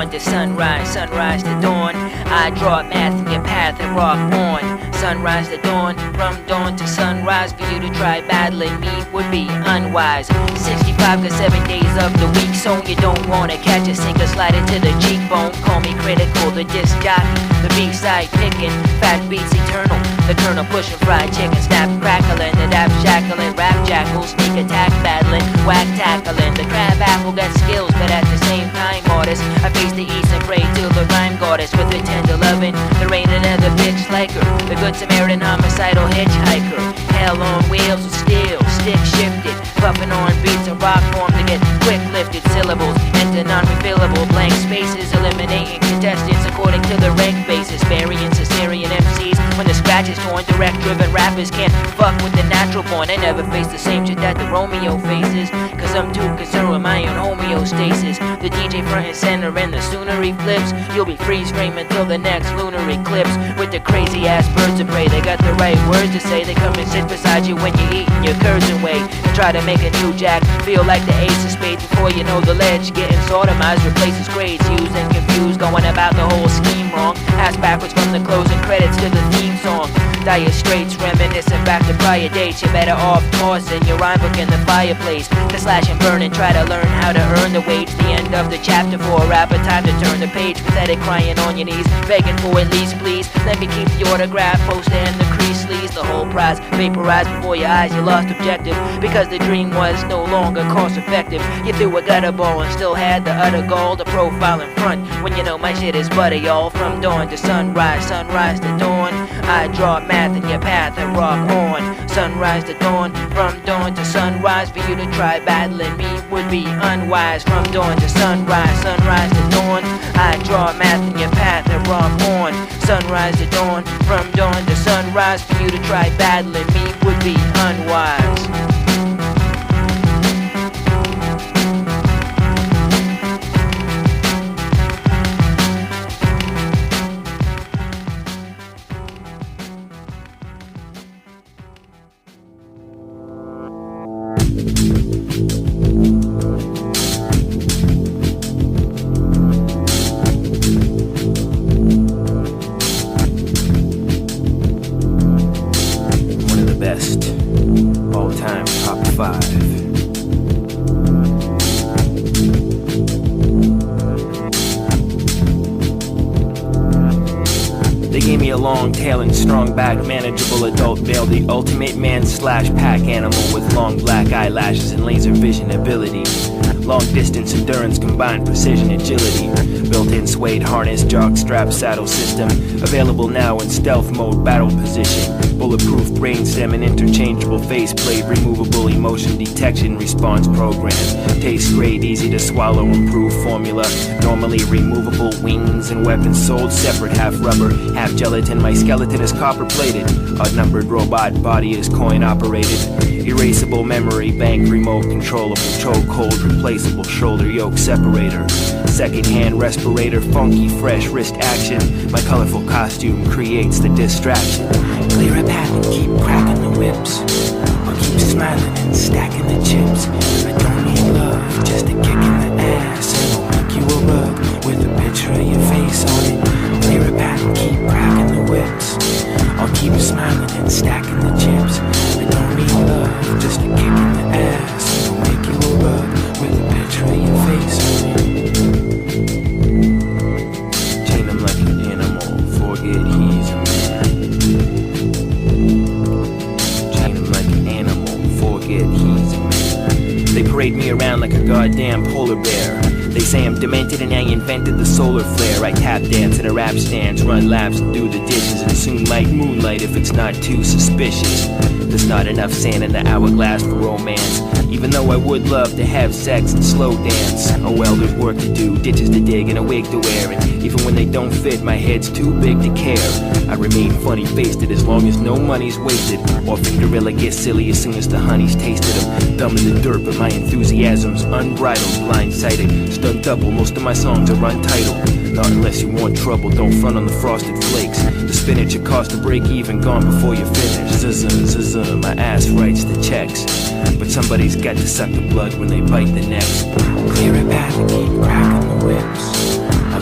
dawn to sunrise, sunrise to dawn. I draw math in your path and rock on. Sunrise to dawn, from dawn to sunrise. For you to try battling me would be unwise. 65 to 7 days of the week, so you don't wanna catch a sinker slide into the cheekbone. Call me critical, the disc jockey, the B-side picking, fat beats eternal. The colonel pushing fried chicken, snap crackling, the dap shackling, rap jackal, sneak attack battling, whack tackling. The crab apple got skills, but at the same time artist. I face the east and pray to the rhyme goddess with a tender loving. The rain and other bitch like her, the good Samaritan homicidal hitchhiker. Hell on wheels with steel, stick shifted, puffing on beats and rock form to get quick lifted syllables into non-refillable blank spaces, eliminating contestants according to the rank basis. Burying Caesarean MCs when the scratch is torn. Direct driven rappers can't fuck with the natural born. I never face the same shit that the Romeo faces, cause I'm too concerned with my own homeostasis. The DJ front and center, and the sooner he flips, you'll be freeze frame until the next lunar eclipse. With the crazy ass birds of prey, they got the right words to say. They come and sit beside you when you're eating your curds and whey, and try to make a new jack feel like the ace of spades. Before you know the ledge getting sodomized, replaces grades, used and confused, going about the whole scheme wrong. Ass backwards from the closing credits to the theme song. Dire straits, reminiscing back to prior dates. You're better off tossing your rhyme book in the fireplace. To slash and burn and try to learn how to earn the wage. The end of the chapter for a rapper, time to turn the page. Pathetic, crying on your knees, begging for at least please let me keep the autograph, poster and the crease sleeves. The whole prize vaporized before your eyes, you lost objective, because the dream was no longer cost effective. You threw a gutter ball and still had the utter gall to profile in front, when you know my shit is butter, y'all. From dawn to sunrise, sunrise to dawn. I draw math in your path and rock on. Sunrise to dawn, from dawn to sunrise. For you to try battling me would be unwise. From dawn to sunrise, sunrise to dawn. I draw math in your path and rock on. Sunrise to dawn, from dawn to sunrise. For you to try battling me would be unwise. All-time top 5. They gave me a long tail and strong back, manageable adult male, the ultimate man slash pack animal with long black eyelashes and laser vision ability. Long distance endurance, combined precision, agility. Built-in suede harness, jock strap, saddle system. Available now in stealth mode, battle position. Bulletproof brainstem and interchangeable faceplate. Removable emotion detection response program. Taste great, easy to swallow, improved formula. Normally removable wings and weapons sold separate. Half rubber, half gelatin. My skeleton is copper plated. Outnumbered robot body is coin operated. Erasable memory bank, remote controllable, chokehold, replaceable shoulder yoke separator. Second-hand respirator, funky fresh wrist action. My colorful costume creates the distraction. Clear a path and keep cracking the whips, or keep smiling and stacking the chips. I don't need love, just a kick in the ass, and I'll make you a rug with a picture of your face on it. Clear a path and keep cracking the whips, or keep smiling and stacking the chips. I don't need love, just a kick in the ass, and I'll make you a rug with a picture of your face on it. Chain him like an animal, forget he's a man. Chain him like an animal, forget he's a man. They parade me around like a goddamn polar bear. They say I'm demented and I invented the solar flare. I tap dance in a rap stance, run laps and do the dishes, and soon light moonlight if it's not too suspicious. There's not enough sand in the hourglass for romance, even though I would love to have sex and slow dance. Oh well, there's work to do, ditches to dig and a wig to wear, and even when they don't fit, my head's too big to care. I remain funny-faced as long as no money's wasted. Orphan gorilla gets silly as soon as the honey's tasted them. Dumb in the dirt, but my enthusiasm's unbridled, blindsided. Stunt double, most of my songs are untitled. Not unless you want trouble, don't front on the frosted flakes. The spinach it cost to break even, gone before you finish. Zzzz, my ass writes the checks, but somebody's got to suck the blood when they bite the necks. Clear a path and keep cracking the whips, or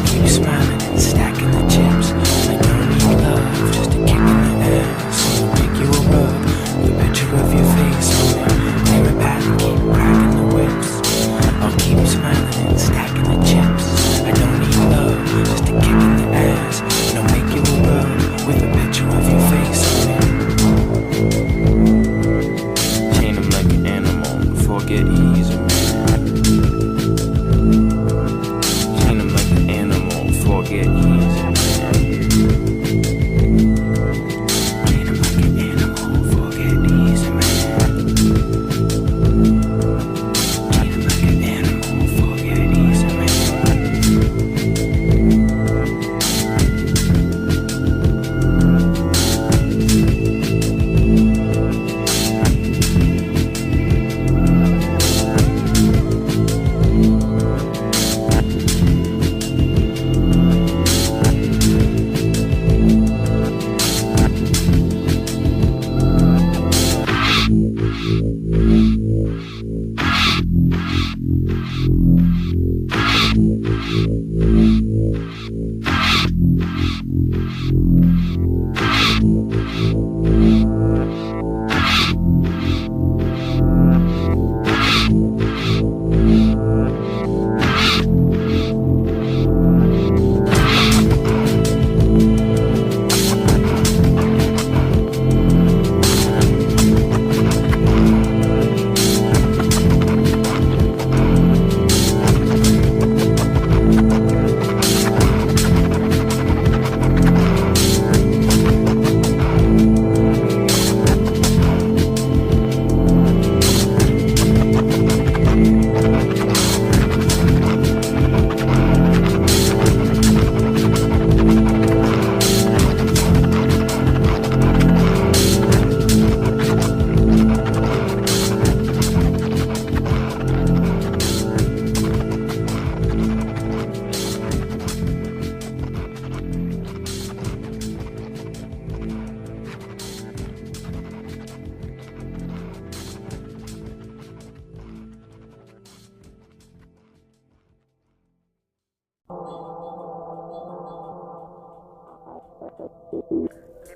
Keep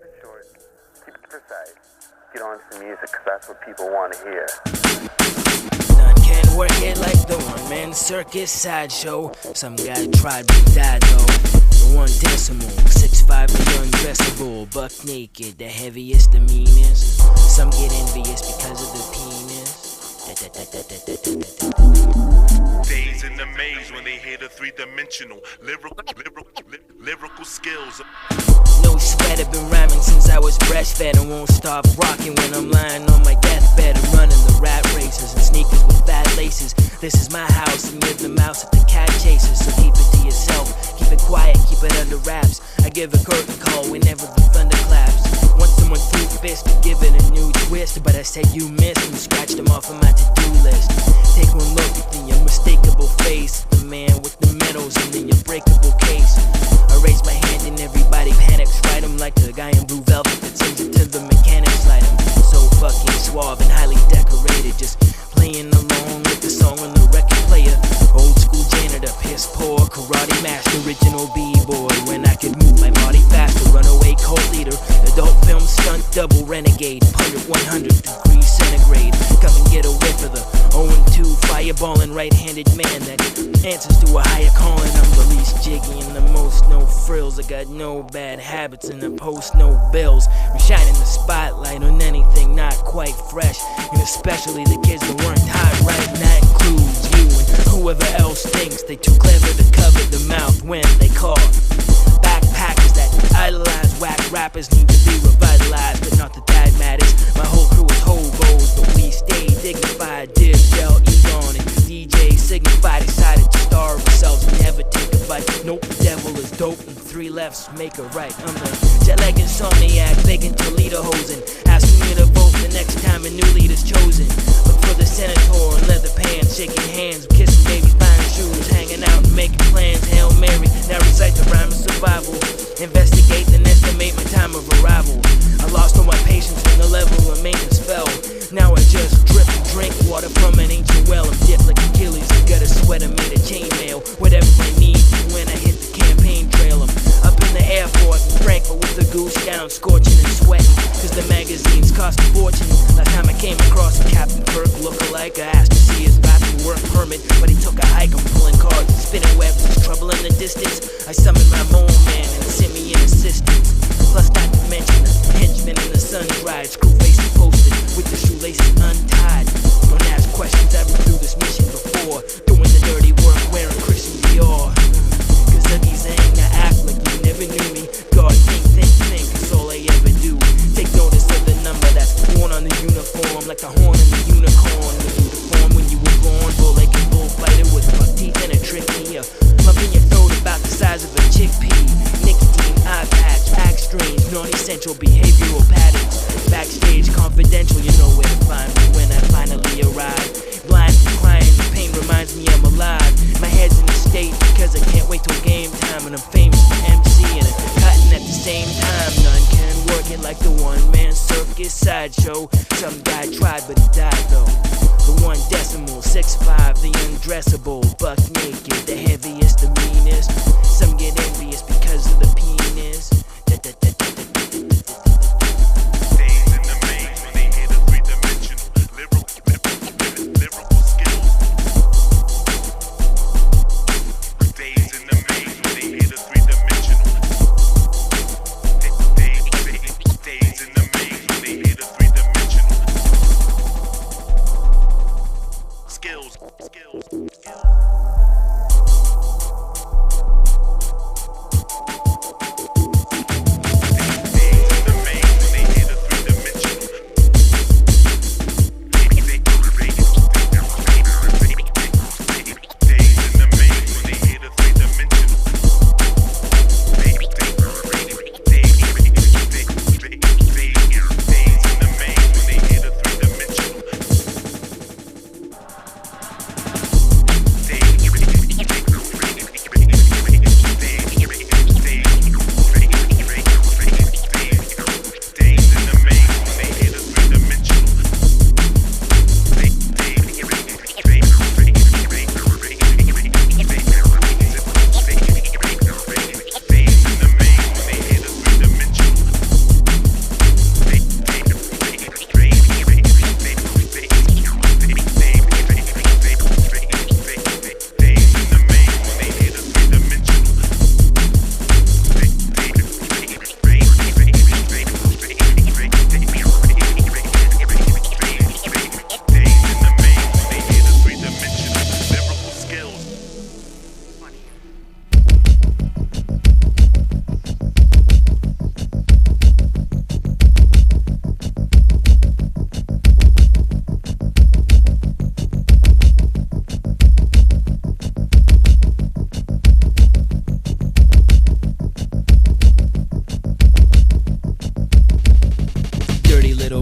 it short, keep it precise. Get on to music, cause that's what people want to hear. None can work it like the one-man circus sideshow. Some guy tried but died though. The 1 decimal, 6'5", the undressable, buck naked, the heaviest, the meanest. Some get envious because of the penis. Days in the maze when they hear the three-dimensional lyrical skills. No sweat, I've been rhyming since I was breastfed. I won't stop rocking when I'm lying on my deathbed. I'm running the rat races and sneakers with fat laces. This is my house and you're the mouse at the cat chasers. So keep it to yourself, keep it quiet, keep it under wraps. I give a curtain call whenever the thunder claps. Want someone threw fist to give it a new twist, but I said you missed and scratched them off of my to-do list. Take one look at the unmistakable face, the man with the medals and the unbreakable case. I raise my hand and everybody panics. Write him like the guy in blue velvet that sends it to the mechanics. Light him so fucking suave and highly decorated, just playing along with the song on the record player. Old school janitor, piss poor, karate master, original b-boy. When I could move my body faster, runaway cult leader, adult film stunt double renegade, 100 degrees centigrade. Come and get a whiff of the 0-2 fireballing right-handed man that answers to a higher calling. I'm the least jiggy and the most no frills. I got no bad habits and I post no bills. We shining the spotlight on anything not quite fresh, and especially the kids that weren't hot right. And that includes you and whoever else thinks they too clever to cover the mouth when they call. Backpackers that idolize whack rappers need to be revitalized, but not that that matters. My whole crew is hobos, but we stay dignified. Dib, gel, Egon, and DJ Signify decided to starve ourselves and never take a bite. Nope, the devil is dope and 3 lefts make a right. I'm the jet-lag insomniac, begging to lead a hosen, asking me to vote the next time a new leader's chosen. Look for the Centaur in leather pants, shaking hands, kissing babies, buying shoes, hanging out and making plans. Hail Mary, now recite the rhyme of survival. Investigate and estimate my time of arrival. I lost all my patience when the level of maintenance fell. Now I just drip and drink water from an ancient well. I'm dipped like Achilles, I got a sweater made of chainmail. Whatever I need when I hit the campaign trail. I'm up in the airport in Frankfurt with the goose down, scorching and sweating, cause the magazines cost a fortune. Last time I came across a Captain Kirk lookalike, I asked to see his bathroom work permit, but he took a hike. I'm pulling cards and spinning webs, there's trouble in the distance. I summoned my mole man and sent me an assistance. Plus not to mention the henchman in the sun-dried, screw faces posted with the shoelaces untied. Don't ask questions, I've been through this mission before, doing the dirty work, wearing Christian Dior. Cause Huggies ain't, I act like you never knew me. God, think, that's all I ever do. Take notice of the number that's worn on the uniform, like the horn in the unicorn. Was you deformed when you were born? Bull like a bullfighter with buck teeth and a tricky lump in your throat about the size of a chickpea. Nicotine, eye patch, act strange, non-essential behavioral patterns. Backstage, confidential, you know where to find me when I finally arrive. Blind and crying, the pain reminds me I'm alive. My head's in a state because I can't wait till game time, and I'm famous for MC and cutting at the same time. None can work it like the one-man circus sideshow. Some guy tried but he died though. The 1 decimal, 6'5", the undressable, buck naked, the heaviest, the meanest. Some get envious because of the penis. Days in the maze when they hit a three-dimensional lyrical skills. Days in the maze when they hit a three-dimensional. Days in the maze when they hit a three-dimensional. Skills.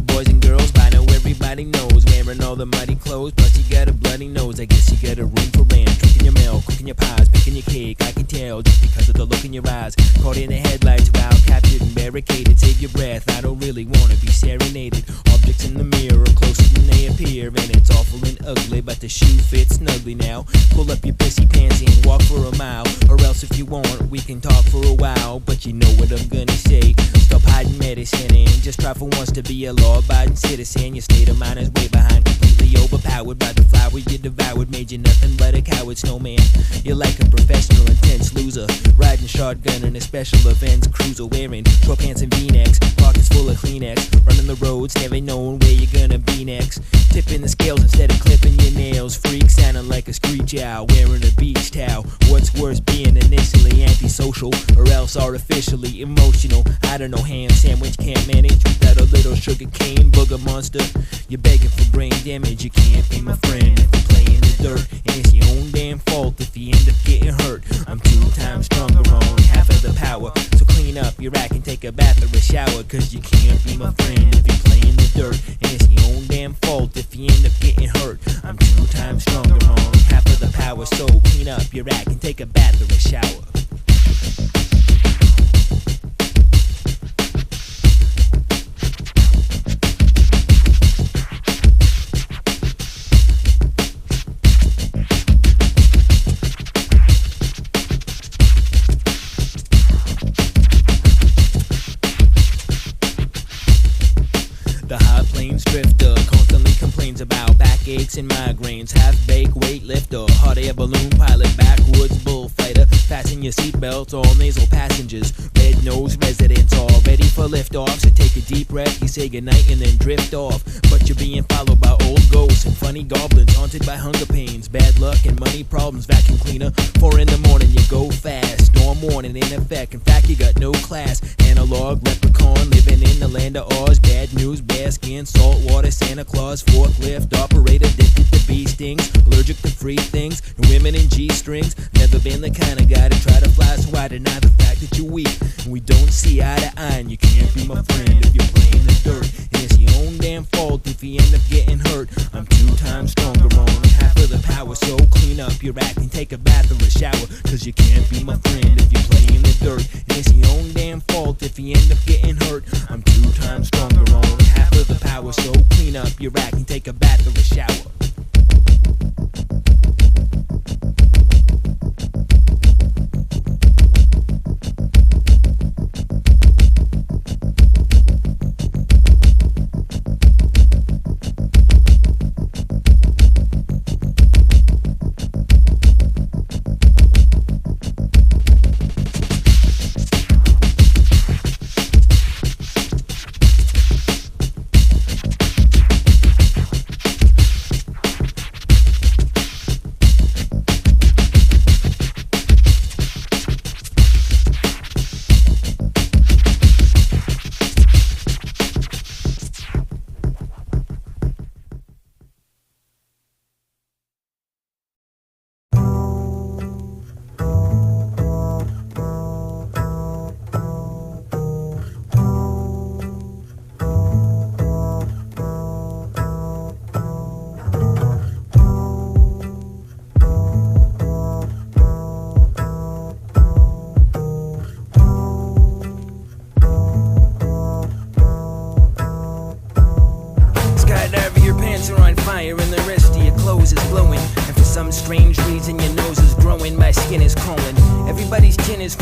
Boys and girls, by now everybody knows. Wearing all the muddy clothes, plus you got a bloody nose. I guess you got a room for rent. Drinking your milk, cooking your pies, baking your cake. I can tell just because of the look in your eyes. Caught in the headlights, wow, captured and barricaded. Save your breath, I don't really wanna be serenaded. Objects in the mirror, closer than they appear. And it's awful and ugly, but the shoe fits snugly now. Pull up your pissy pants and walk for a mile. Or else if you want, we can talk for a while. But you know what I'm gonna say. Stop hiding medicine and just try for once to be a law-abiding citizen. Your state of mind is way behind, completely overpowered by the flower you devoured. Made you nothing but a coward snowman. You're like a professional intense loser, riding shotgun in a special events cruiser, wearing short pants and V-necks, pockets full of Kleenex, running the roads, never knowing where you're gonna be next. Tipping the scales instead of clipping your nails. Freak sounding like a screech owl, wearing a beach towel. What's worse, being initially antisocial or else artificially emotional? I don't know, ham sandwich can't manage without a little sugar cane. Booger monster, you're begging for brain damage. You can't be my friend if you play in the dirt, and it's your own damn fault if you end up getting hurt. I'm 2 times stronger on half of the power, so clean up your act and take a bath or a shower. Cause you can't be my friend if you play in the dirt, and it's your own damn fault if you end up getting hurt. I'm 2 times stronger on half of the power, so clean up your act and take a bath or a shower. The high plains drifter constantly complains about backaches and migraines. Half-baked weightlifter, hot air balloon pilot, backwoods bullfighter. Fasten your seatbelts, all nasal passengers. Red-nosed residents all ready for liftoff. So take a deep breath, you say goodnight and then drift off. But you're being followed by old ghosts and funny goblins, haunted by hunger pains, bad luck and money problems. Vacuum cleaner, 4 in the morning, you go fast. Storm warning in effect, in fact you got no class. Analog leprechaun living in the land of Oz. Bad news, bare skin, salt water, Santa Claus, forklift operator, addicted to bee stings, allergic to free things, and women in G-strings. Never been the kind of guy to try to fly, so I deny the fact that you're weak. And we don't see eye to eye, and you can't be my friend if you're playing the dirt. And it's your own damn fault if you end up getting hurt. I'm 2 times stronger on half of the power, so clean up your act and take a bath or a shower. Cause you can't be my friend if you're playing the dirt. And it's your own damn fault if you end up getting hurt. I'm 2 times stronger on half of the power, so clean up your act and take a bath or a shower.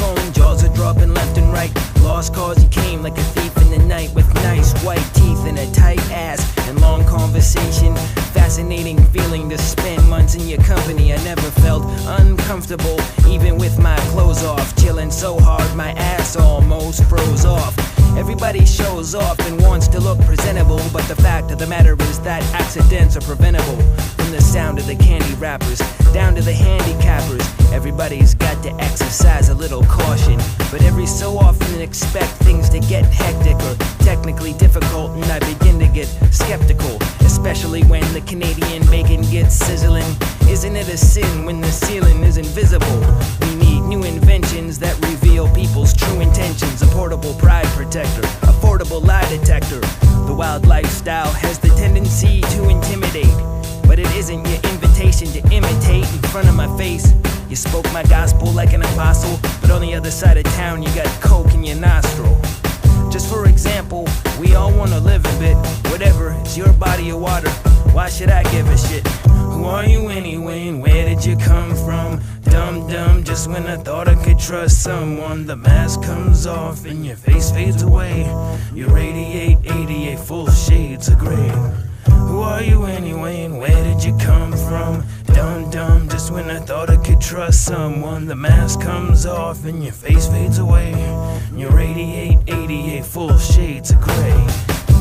falling, jaws are dropping left and right. Lost cause he came like a thief in the night, with nice white teeth and a tight ass and long conversation. Fascinating feeling to spend months in your company. I never felt uncomfortable, even with my clothes off. Chilling so hard my ass almost froze off. Everybody shows off and wants to look presentable, but the fact of the matter is that accidents are preventable. From the sound of the candy wrappers down to the handicappers, everybody's got to exercise a little caution. But every so often expect things to get hectic or technically difficult, and I begin to get skeptical, especially when the Canadian bacon gets sizzling. Isn't it a sin when the ceiling is invisible? We need new inventions that reveal people's true intentions. A portable pride protector, affordable lie detector. The wild lifestyle has the tendency to intimidate, but it isn't your invitation to imitate in front of my face. You spoke my gospel like an apostle, but on the other side of town you got coke in your nostril. Just for example, we all wanna live a bit. Whatever, it's your body of water. Why should I give a shit? Who are you anyway, and where did you come from? Dumb, just when I thought I could trust someone, the mask comes off and your face fades away. You radiate 88 full shades of gray. Who are you anyway, and where did you come from? Dumb, just when I thought I could trust someone, the mask comes off and your face fades away. You radiate 88 full shades of gray.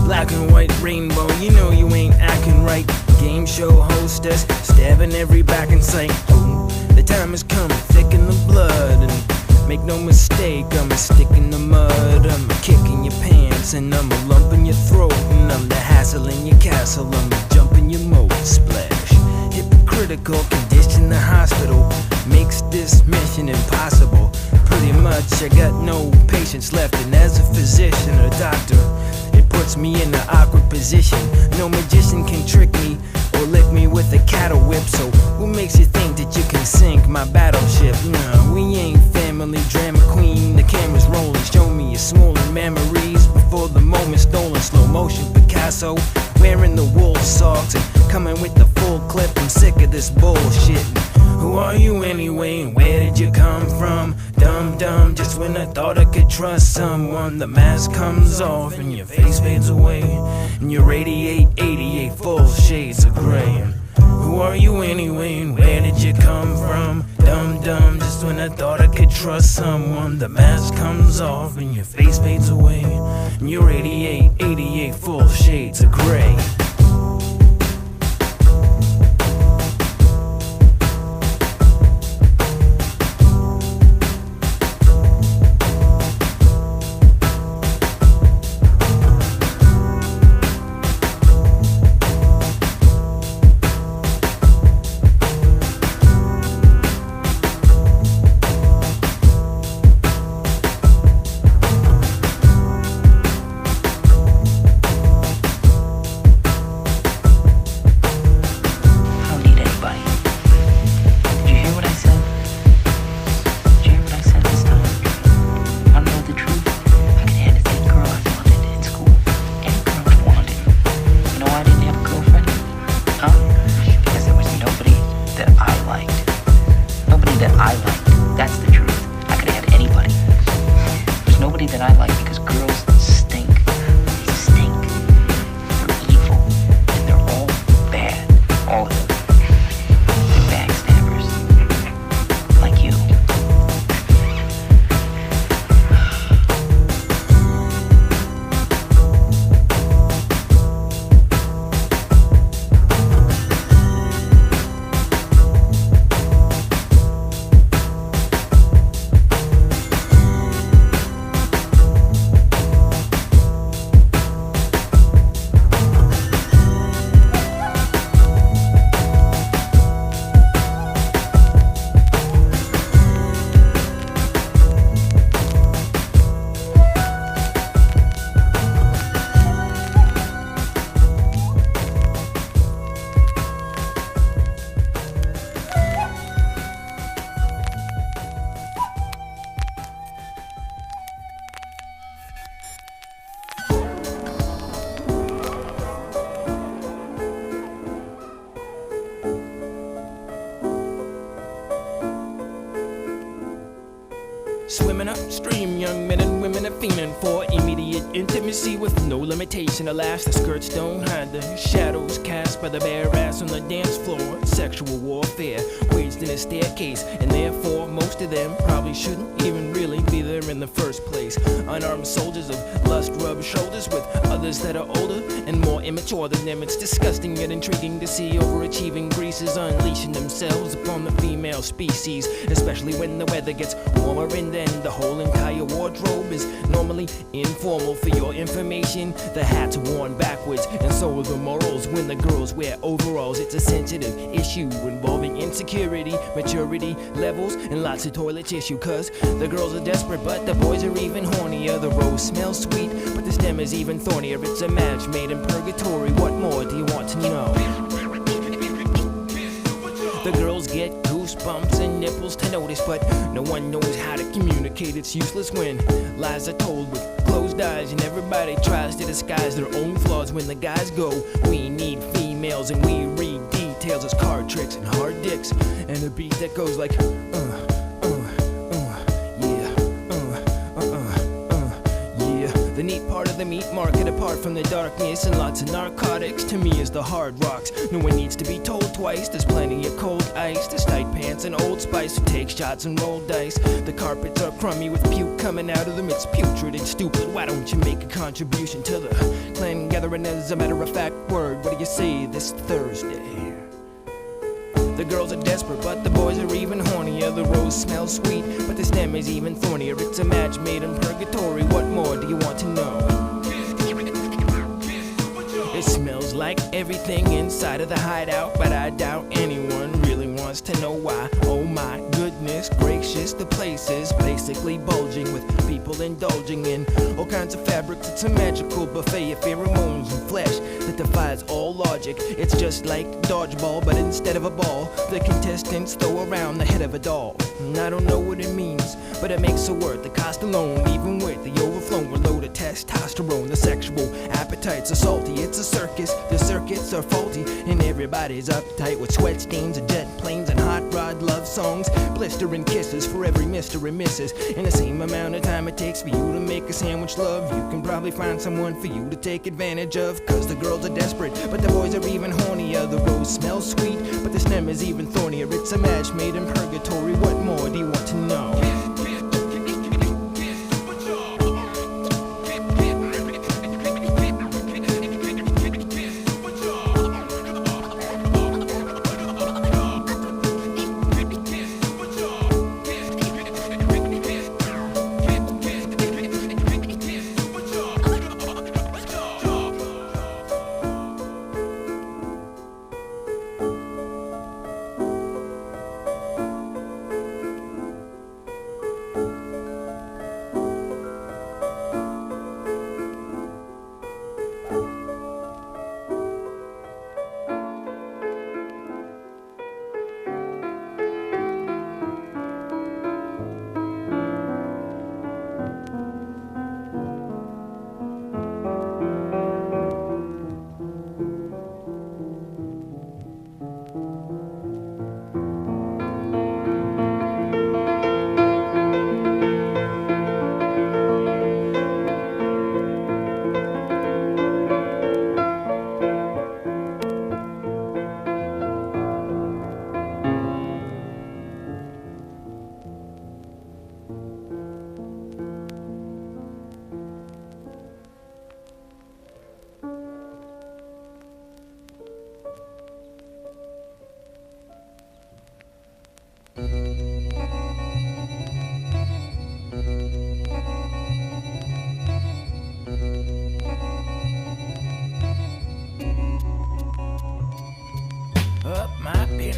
Black and white rainbow, you know you ain't acting right. Game show hostess, stabbing every back in sight. Ooh, the time has come, thick in the blood, and make no mistake, I'm a stick in the mud. I'm a kick in your pants, and I'm a lump in your throat, and I'm the hassle in your castle, I'm a jump in your moat. Splash. Hypocritical condition, the hospital makes this mission impossible. Pretty much I got no patience left, and as a physician or doctor, it puts me in an awkward position. No magician can trick me or lick me with a cattle whip. So who makes you think that you can sink my battleship? No, we ain't family drama queen. The camera's rolling, show me your swollen memories before the moment stolen. Slow motion Picasso, wearing the wolf socks and coming with the full clip. I'm sick of this bullshit. Who are you anyway, and where did you come from? Dumb, just when I thought I could trust someone, the mask comes off and your face fades away, and you radiate 88 full shades of gray. Who are you anyway, and where did you come from? Dumb, just when I thought I could trust someone, the mask comes off and your face fades away, and you radiate 88 full shades of gray. swimming upstream. Young men and women are fiending for immediate intimacy with no limitation. Alas, the skirts don't hide the shadows cast by the bare ass on the dance floor. Sexual warfare waged in a staircase, and therefore most of them probably shouldn't even really be there in the first place. Unarmed soldiers of lust rub shoulders with others that are older and more immature than them. It's disgusting yet intriguing to see overachieving greases unleashing themselves upon the female species, especially when the weather gets warmer, and then the whole entire wardrobe is normally informal. For your information, the hat's worn backwards, and so are the morals when the girls wear overalls. It's a sensitive issue involving insecurity, maturity levels, and lots of toilet tissue, cause the girls are desperate but the boys are even hornier. The rose smells sweet but the stem is even thornier. It's a match made in purgatory. What more do you want to know? The girls get goosebumps and nipples to notice, but no one knows how to communicate. It's useless when lies are told with closed eyes, and everybody tries to disguise their own flaws. When the guys go, we need females, and we read details as card tricks and hard dicks, and a beat that goes like The neat part of the meat market, apart from the darkness and lots of narcotics, to me is the hard rocks. No one needs to be told twice. There's plenty of cold ice, there's tight pants and Old Spice. So take shots and roll dice. The carpets are crummy with puke coming out of them. It's putrid and stupid. Why don't you make a contribution to the clan gathering? As a matter of fact, word, what do you say this Thursday? The girls are desperate, but the boys are even hornier. The rose smells sweet, but the stem is even thornier. It's a match made in purgatory. What more do you want to know? It smells like everything inside of the hideout, but I doubt anyone really wants to know why. Oh my goodness gracious, the place is basically bulging with people indulging in all kinds of fabrics. It's a magical buffet of pheromones and flesh that defies all logic. It's just like dodgeball, but instead of a ball, the contestants throw around the head of a doll. And I don't know what it means, but it makes it worth the cost alone. Even with the overflowing load of testosterone, the sexual appetites are salty. It's a circus, the circuits are faulty, and everybody's uptight with sweat stains and jet planes and hot rod love songs, blistering kisses for every Mr. and Mrs. In the same amount of time it takes for you to make a sandwich, love, you can probably find someone for you to take advantage of. Cause the girls are desperate, but the boys are even hornier. The rose smells sweet, but the stem is even thornier. It's a match made in purgatory. What more do you want to know?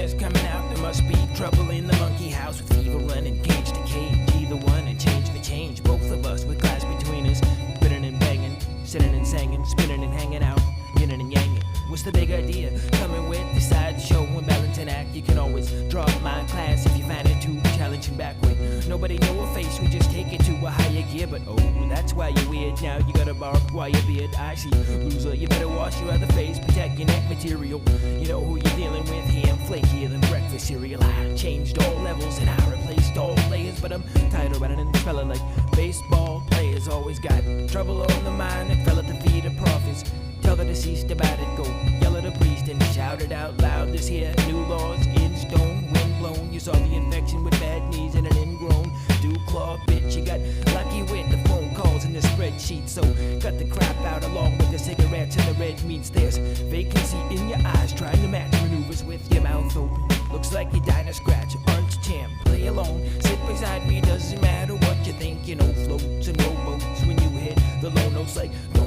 Is coming out, there must be trouble in the monkey house with fever running cage to cage. Either one and change for change, both of us with glass between us, spinning and banging, sitting and singing, spinning and hanging out, yin and yang. What's the big idea? Coming with the sideshow and balancing act. You can always drop my class if you find it too challenging backward. Nobody know a face, we just take it to a higher gear. here, but oh, that's why you're weird. Now you got a barbed wire beard. I see, loser, you better wash your other face, protect your neck material. You know who you're dealing with here, I'm flakier than breakfast cereal. I changed all levels and I replaced all layers, but I'm tired of running this fella like baseball players. Always got trouble on the mind that fell at the feet of prophets. Tell the deceased about it, go yell at a priest and shout it out loud. This here new laws in stone, wind blown. You saw the infection with bad knees and an ingrown dew claw, bitch. You got lucky with the phone calls in the spreadsheet, so cut the crap out along with the cigarettes and the red meats. There's vacancy in your eyes, trying to match maneuvers with your mouth open. Looks like you're dying to scratch, aren't you, champ? Play along, sit beside me, doesn't matter what you think. You know, floats and rowboats when you hit the low notes like, no,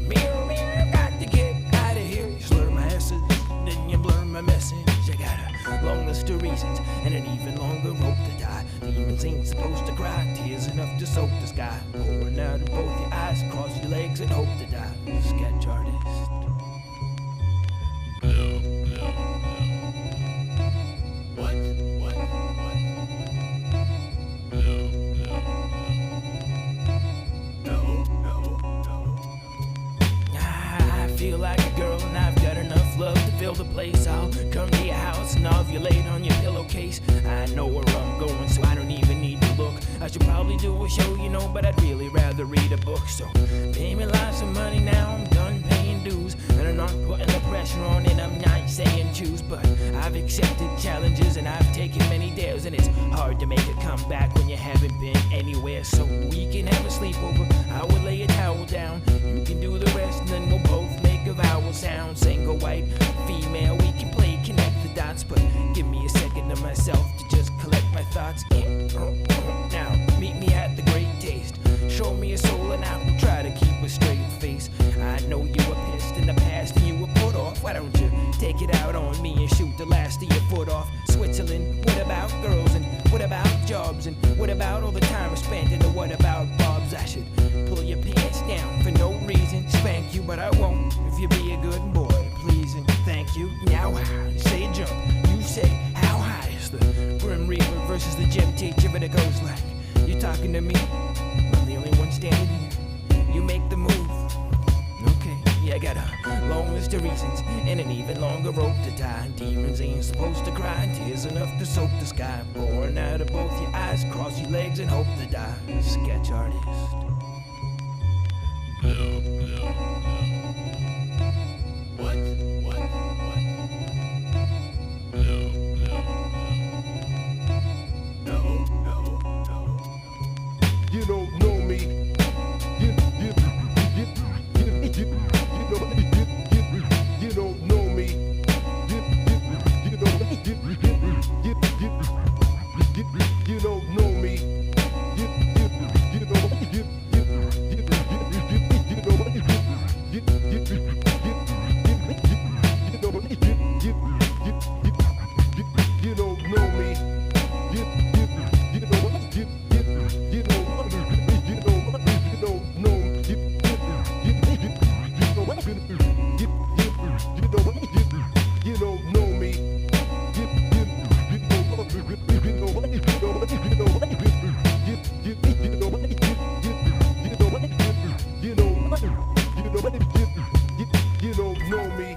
mirror, mirror, got to get out of here. You slur my S's, then you blur my message. I got a long list of reasons and an even longer rope to tie. Demons ain't supposed to cry, tears enough to soak the sky. Pouring out of both your eyes, cross your legs and hope to die. Sketch artist. Feel like a girl and I've got enough love to fill the place. I'll come to your house and ovulate on your pillowcase. I know where I'm going, so I don't even need to look. I should probably do a show, you know, but I'd really rather read a book. So pay me lots of money now, I'm done paying dues, and I'm not putting the pressure on and I'm not saying choose. But I've accepted challenges and I've taken many dares, and it's hard to make a comeback when you haven't been anywhere. So we can have a sleepover, I will lay a towel down, you can do the rest, and then we'll both make a vowel sound. Single, white, female, we can play connect the dots. But give me a second to myself to just collect my thoughts. Now, meet me at the Great Taste. Show me a soul and I will try to keep a straight face. I know you were pissed in the past and you were put off. Why don't you take it out on me and shoot the last of your foot off? Switzerland, what about girls, and what about jobs, and what about all the time spent, and what about bobs? I should pull your pants down for no reason, spank you, but I won't if you be a good boy, please and thank you. Now say jump, you say how high is the Grim Reaper versus the gym teacher, but it goes like, you talking to me, I'm the only one standing here, you make the move. Okay, yeah, I got a long list of reasons and an even longer rope to tie. Demons ain't supposed to cry, tears enough to soak the sky. Pouring out of both your eyes, cross your legs and hope to die. Sketch artist. You don't know me. You don't know me. You don't know me.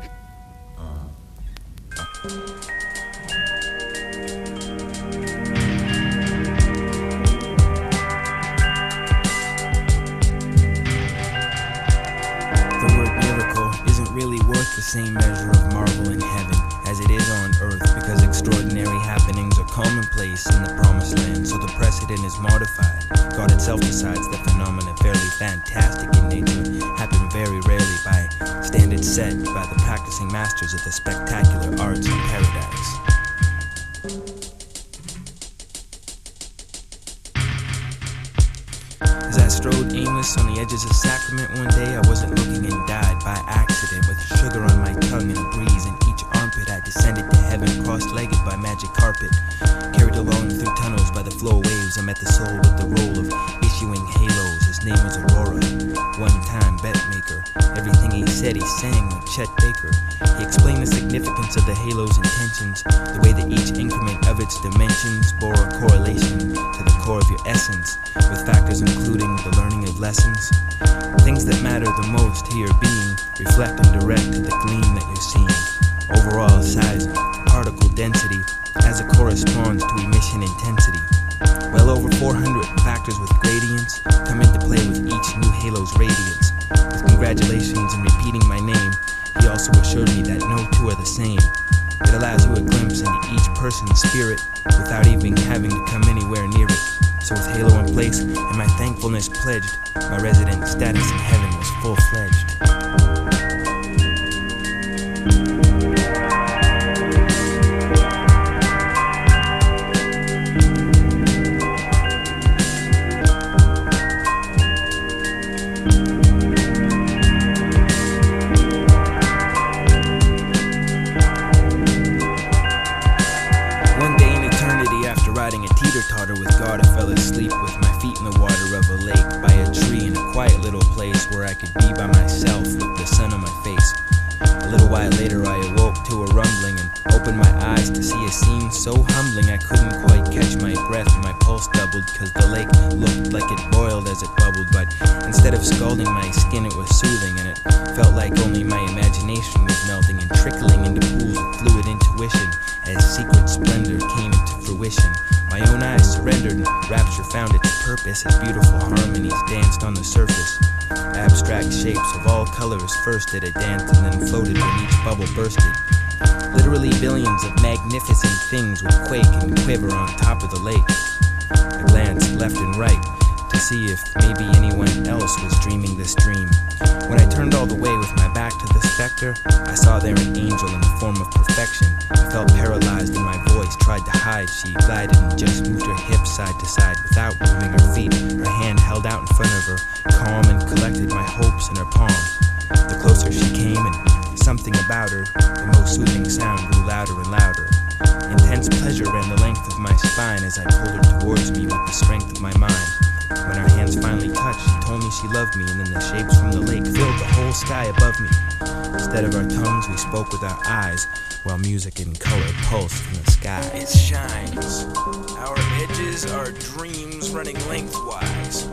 Same measure of marvel in heaven as it is on earth, because extraordinary happenings are commonplace in the promised land, so the precedent is modified. God itself decides that phenomena fairly fantastic in nature happen very rarely by standards set by the practicing masters of the spectacular arts of paradise. As I strode aimless on the edges of Sacrament one day, I wasn't looking and died by accident. With sugar on my tongue and a breeze in each armpit, I descended to heaven, cross-legged by magic carpet. Carried along through tunnels by the flow waves, I met the soul with the role of issuing halos. His name was Aurora. One time bet me maker. Everything he said, he sang like Chet Baker. He explained the significance of the halo's intentions, the way that each increment of its dimensions bore a correlation to the core of your essence, with factors including the learning of lessons. Things that matter the most to your being reflect and direct to the gleam that you're seeing. Overall size, particle density, as it corresponds to emission intensity. Well over 400 factors with gradients come into play with each new halo's radiance. With congratulations and repeating my name, he also assured me that no two are the same. It allows you a glimpse into each person's spirit without even having to come anywhere near it. So with Halo in place and my thankfulness pledged, my resident status in heaven was full-fledged. With God, I fell asleep with my feet in the water of a lake, by a tree in a quiet little place where I could be by myself with the sun on my face. A little while later I awoke to a rumbling and opened my eyes to see a scene so humbling I couldn't quite catch my breath and my pulse doubled because the lake looked like it boiled as it bubbled, but instead of scalding my skin it was soothing, and it felt like only my imagination was melting and trickling into pools of fluid intuition as secret splendor came into fruition. My own eyes surrendered and rapture found its purpose as beautiful harmonies danced on the surface. Abstract shapes of all colors first did a dance and then floated when each bubble bursted. Literally billions of magnificent things would quake and quiver on top of the lake. I glanced left and right to see if maybe anyone else was dreaming this dream. When I turned all the way with my back to the specter, I saw there an angel in the form of perfection. I felt paralyzed and my voice tried to hide. She glided and just moved her hips side to side without moving her feet, her hand held out in front of her, calm and collected my hopes in her palm. The closer she came and something about her, the most soothing sound grew louder and louder. Intense pleasure ran the length of my spine as I pulled her towards me with the strength of my mind. When our hands finally touched, she told me she loved me, and then the shapes from the lake filled the whole sky above me. Instead of our tongues, we spoke with our eyes, while music and color pulsed from the sky. It shines. Our edges are dreams running lengthwise.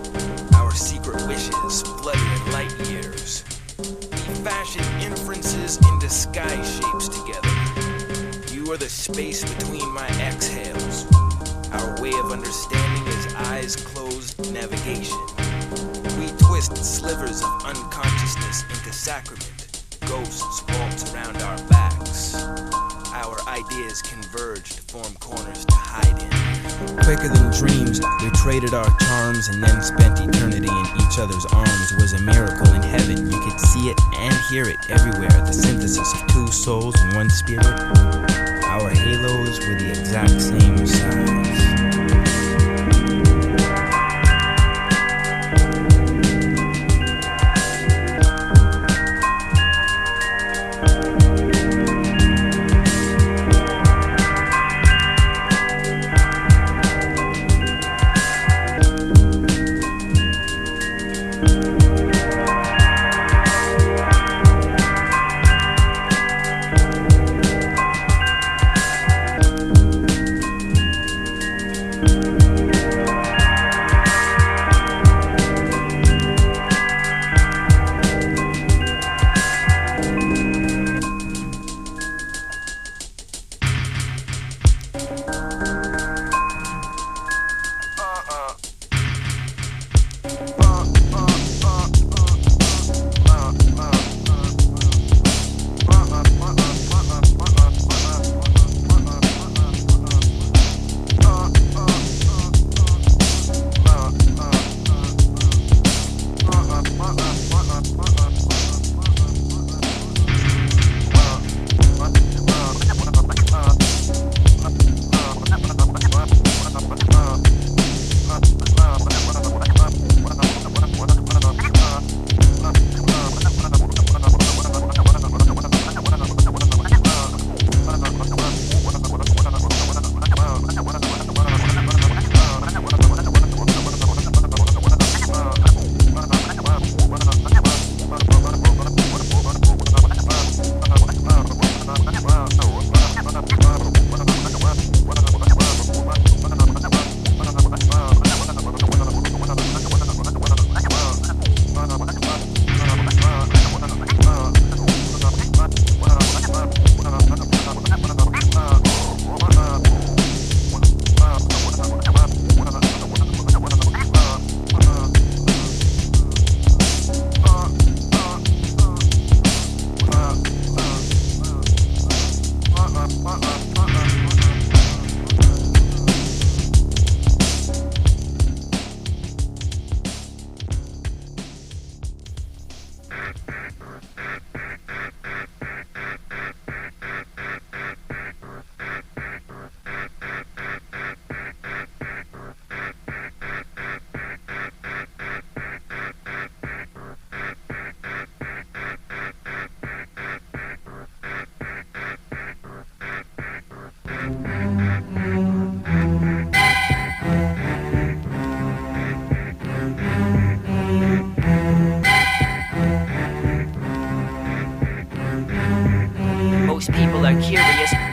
Our secret wishes flutter in light years. We fashion inferences into sky shapes together. You are the space between my exhales. Our way of understanding is eyes closed navigation. We twist slivers of unconsciousness into sacrament. Ghosts waltz around our backs. Our ideas converge to form corners to hide in. Quicker than dreams, we traded our charms and then spent eternity in each other's arms. It was a miracle in heaven. You could see it and hear it everywhere. The synthesis of two souls and one spirit. Our halos were the exact same size.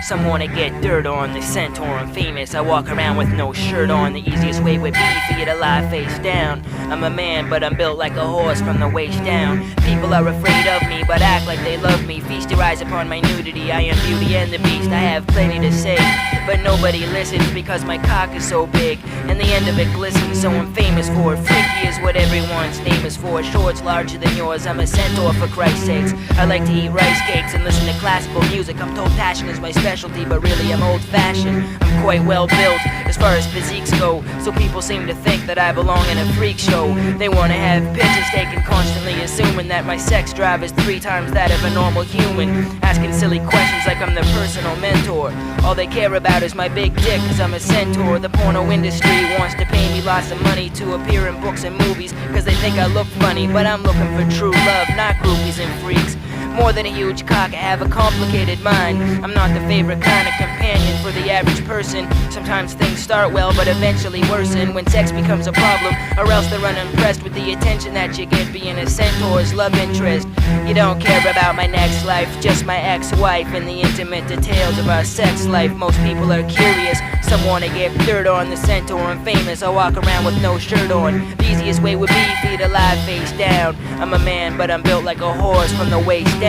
Some wanna get dirt on. The Centaur, I'm famous. I walk around with no shirt on. The easiest way would be for you to lie face down. I'm a man, but I'm built like a horse from the waist down. People are afraid of me, but act like they love me. Feast your eyes upon my nudity. I am Beauty and the Beast. I have plenty to say, but nobody listens because my cock is so big, and the end of it glistens. So I'm famous for it. Freaky is what everyone's name is for. Shorts larger than yours. I'm a centaur for Christ's sakes. I like to eat rice cakes and listen to classical music. I'm told passion is my specialty, but really I'm old-fashioned. I'm quite well built as far as physiques go, so people seem to think that I belong in a freak show. They wanna have pictures taken constantly, assuming that my sex drive is 3 times that of a normal human. Asking silly questions like I'm their personal mentor. All they care about is my big dick, cause I'm a centaur. The porno industry wants to pay me lots of money to appear in books and movies, cause they think I look funny. But I'm looking for true love, not groupies and freaks. More than a huge cock, I have a complicated mind. I'm not the favorite kind of companion for the average person. Sometimes things start well, but eventually worsen when sex becomes a problem, or else they're unimpressed with the attention that you get being a centaur's love interest. You don't care about my next life, just my ex-wife and the intimate details of our sex life. Most people are curious, some wanna get dirt on. The centaur, I'm famous, I walk around with no shirt on. The easiest way would be for you to lie face down. I'm a man, but I'm built like a horse from the waist down.